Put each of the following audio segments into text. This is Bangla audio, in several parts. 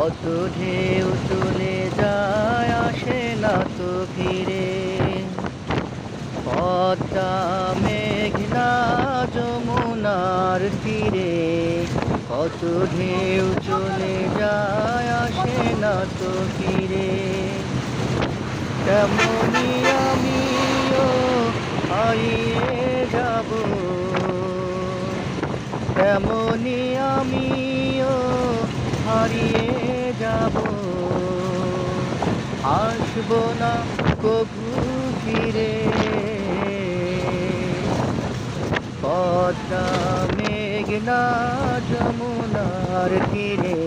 কত ঢেউ চলে যায় আসে না তো ফিরে। পদ্মা মেঘনা যমুনার তীরে, কত ঢেউ চলে যায় আসে না তো ফিরে। তেমনি আমিও হারিয়ে যাব, তেমনি আমিও হারিয়ে যাব। আসবো না কভু ফিরে। পদ্মা মেঘনা যমুনার তীরে,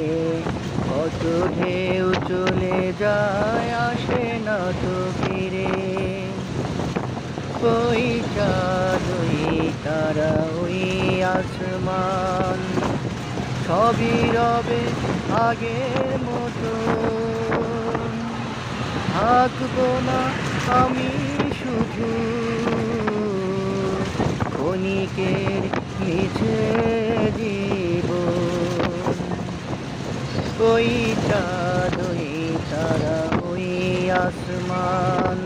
কত ঢেউ চলে যায় আসে না তো ফিরে। ওই চাঁদ ওই তারা ওই আসমান, সবই রবে আগের মতো। থাকবো না আমি শুধু ক্ষণিকের মিছে জীবন। ওই চাঁদ ওই তারা ওই আসমান,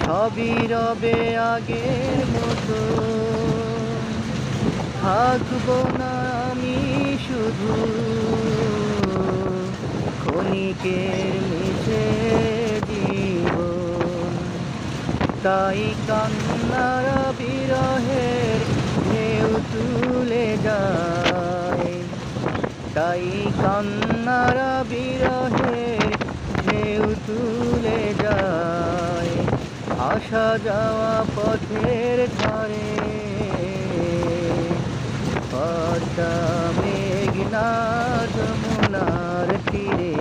সবই রবে আগের মতো। থাকবো না আমি শুধু ক্ষণিকের মিছে জীবন। তাই কান্নার বিরহের ঢেউ তুলে যায়, তাই কান্নার বিরহের ঢেউ তুলে যায় আসা যাওয়া পথের ধারে। পদ্মা মেঘনা যমুনার তীরে।